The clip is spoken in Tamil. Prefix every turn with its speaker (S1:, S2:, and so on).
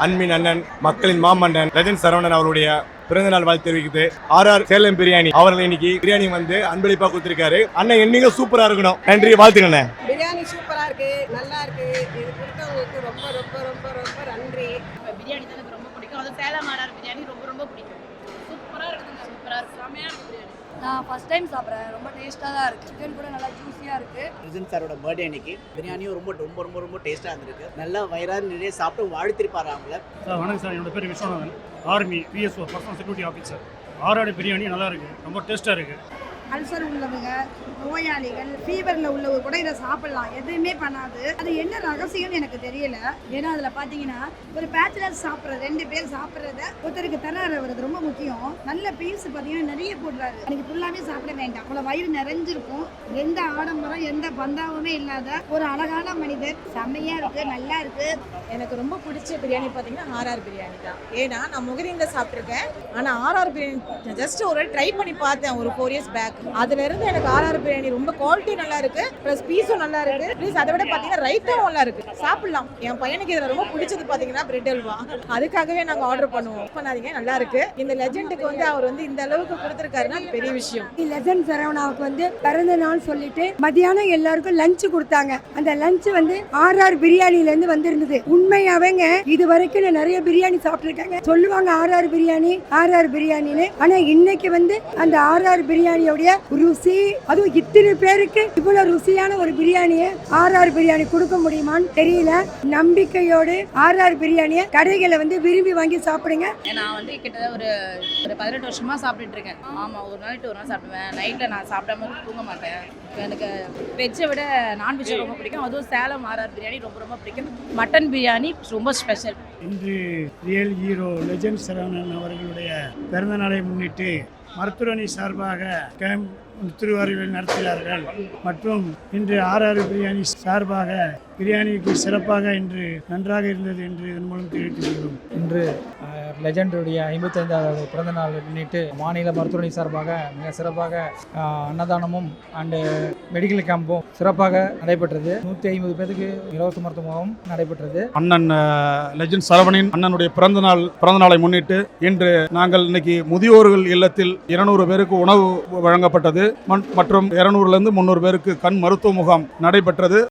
S1: அன்பின் அண்ணன், மக்களின் மாமன்னன் லெஜண்ட் சரவணன் அவருடைய பிறந்தநாள் வாழ்த்து தெரிவிக்குது. ஆர்ஆர் சேலம் பிரியாணி அவர்கள் இன்னைக்கு பிரியாணி வந்து அன்பளிப்பா கொடுத்திருக்காரு. அண்ணன் என்னைக்கு சூப்பரா இருக்கணும். நன்றி, வாழ்த்துக்கண்ணே.
S2: பிரியாணி சூப்பரா இருக்கு, நல்லா இருக்கு. இது கொடுத்தவங்களுக்கு ரொம்ப ரொம்ப ரொம்ப ரொம்ப நன்றி.
S3: பிரியாணி தான் எனக்கு ரொம்ப பிடிக்கும். அது சேலம் ஆர்ஆர் பிரியாணி ரொம்ப ரொம்ப பிடிக்கும். சூப்பரா இருக்குங்க, சூப்பரா இருக்கு, செமையா இருக்கு பிரியாணி.
S4: நான் ஃபர்ஸ்ட் டைம் சாப்பிட்றேன், ரொம்ப டேஸ்ட்டாக தான் இருக்குது. சிக்கன் கூட நல்லா ஜூஸியாக இருக்குது.
S5: லெஜண்ட் சாரோட பர்த்டே அன்னைக்கு பிரியாணியும் ரொம்ப ரொம்ப ரொம்ப ரொம்ப டேஸ்ட்டாக இருந்திருக்கு. நல்லா வயிறாறு நிறைய சாப்பிட்டு வாழ்த்திருப்பாரு அவங்கள.
S6: சார் வணக்கம் சார், என்னோட பேர் Viswanathan, army PSO personal security officer. RR biryani நல்லா இருக்குது, ரொம்ப டேஸ்ட்டாக இருக்குது.
S7: அல்சர் உள்ளவங்க, நோயாளிகள், ஃபீவரில் உள்ளவங்க கூட இதை சாப்பிடலாம், எதுவுமே பண்ணாது. அது என்ன ரகசியம்னு எனக்கு தெரியல. ஏன்னா அதில் பார்த்தீங்கன்னா ஒரு பேச்சுலர் சாப்பிட்றது, 2 பேர் சாப்பிட்றத ஒருத்தருக்கு தராரு, அவரது ரொம்ப முக்கியம். நல்ல பீஸ் பார்த்தீங்கன்னா நிறைய போடுறாரு. எனக்கு ஃபுல்லாகவே சாப்பிட வேண்டாம், அவ்வளோ வயிறு நிறைஞ்சிருக்கும். எந்த ஆடம்பரம் எந்த பந்தாவுமே இல்லாத ஒரு அழகான மனிதர். செம்மையாக இருக்குது, நல்லா இருக்குது.
S2: எனக்கு ரொம்ப பிடிச்ச பிரியாணி பார்த்தீங்கன்னா ஆர்ஆர் பிரியாணி தான். ஏன்னா நான் முகரிங்க சாப்பிட்ருக்கேன், ஆனால் ஆர்ஆர் பிரியாணி ஜஸ்ட் ஒரு ட்ரை பண்ணி பார்த்தேன் ஒரு 4 years பேக். அதுல இருந்து எனக்கு ஆர்ஆர் பிரியாணி ரொம்ப குவாலிட்டி நல்லா இருக்கு, பிளஸ் பீஸும் நல்லா இருக்கு. ப்ளீஸ் அதை விட பாத்தீங்கன்னா ரைத்தாவும் நல்லா இருக்கு, சாப்பிடலாம். என் பையனுக்கு இதுல ரொம்ப பிடிச்சது பாத்தீங்கன்னா பிரெட் அல்வா. அதுக்காகவே நாங்க ஆர்டர் பண்ணுவோம். பண்ணாதீங்க, நல்லா இருக்கு. இந்த லெஜெண்டுக்கு வந்து அவர் வந்து இந்த அளவுக்கு கொடுத்திருக்காருன்னா பெரிய விஷயம்.
S7: லெஜண்ட் சரவணாவுக்கு வந்து பிறந்த நாள் சொல்லிட்டு மதியானம் எல்லாருக்கும் லஞ்ச் கொடுத்தாங்க. அந்த லஞ்ச் வந்து ஆர்ஆர் பிரியாணில இருந்து வந்திருந்தது. உண்மையாவேங்க, இது வரைக்கும் நான் நிறைய பிரியாணி சாப்பிட்டுருக்காங்க, சொல்லுவாங்க ஆர்ஆர் பிரியாணின்னு. ஆனா இன்னைக்கு வந்து அந்த ஆர்ஆர் பிரியாணியோடைய ருசி, அதுவும் இத்தனை பேருக்கு இவ்வளவு ருசியான ஒரு பிரியாணியை ஆர்ஆர் பிரியாணி கொடுக்க முடியுமான்னு தெரியல. நம்பிக்கையோடு ஆர்ஆர் பிரியாணியை கடைகளை வந்து விரும்பி வாங்கி சாப்பிடுங்க.
S3: நான் வந்து கிட்டத்தட்ட ஒரு 18 வருஷமா சாப்பிட்டுட்டு இருக்கேன். ஆமா, ஒரு நாள் சாப்பிடுவேன். நைட்ல நான் சாப்பிடாம தூங்க மாட்டேன். எனக்கு வெஜ்ஜை விட நான்வெஜ் ரொம்ப பிடிக்கும். அதுவும் சேலம் ஆர்ஆர் பிரியாணி ரொம்ப ரொம்ப பிடிக்கும். மட்டன் பிரியாணி ரொம்ப ஸ்பெஷல்.
S6: இன்று ரியல் ஹீரோ லெஜண்ட் சரவணன் அவர்களுடைய பிறந்த நாளை முன்னிட்டு மருத்துவமனை சார்பாக கேம்ப் திருவாரூரில் நடத்தினார்கள். மற்றும் இன்று ஆர்ஆர் பிரியாணி சார்பாக பிரியாணிக்கு சிறப்பாக இன்று நன்றாக இருந்தது என்று இதன் மூலம் தெரிவித்துள்ளோம்.
S8: இன்று லெஜண்டுடைய 55வது பிறந்த நாள் முன்னிட்டு மாநில மருத்துவமனை சார்பாக மிக சிறப்பாக அன்னதானமும் அண்டு மெடிக்கல் கேம்பும் சிறப்பாக நடைபெற்றது. 150 பேருக்கு இலவச மருத்துவமும் நடைபெற்றது.
S9: அண்ணன் லெஜண்ட் சரவணின் அண்ணனுடைய பிறந்த நாளை முன்னிட்டு இன்று நாங்கள் இன்னைக்கு முதியோர்கள் இல்லத்தில் 200 பேருக்கு உணவு வழங்கப்பட்டது மற்றும் 200லேருந்து 300 பேருக்கு கண் மருத்துவ முகாம் நடைபெற்றது.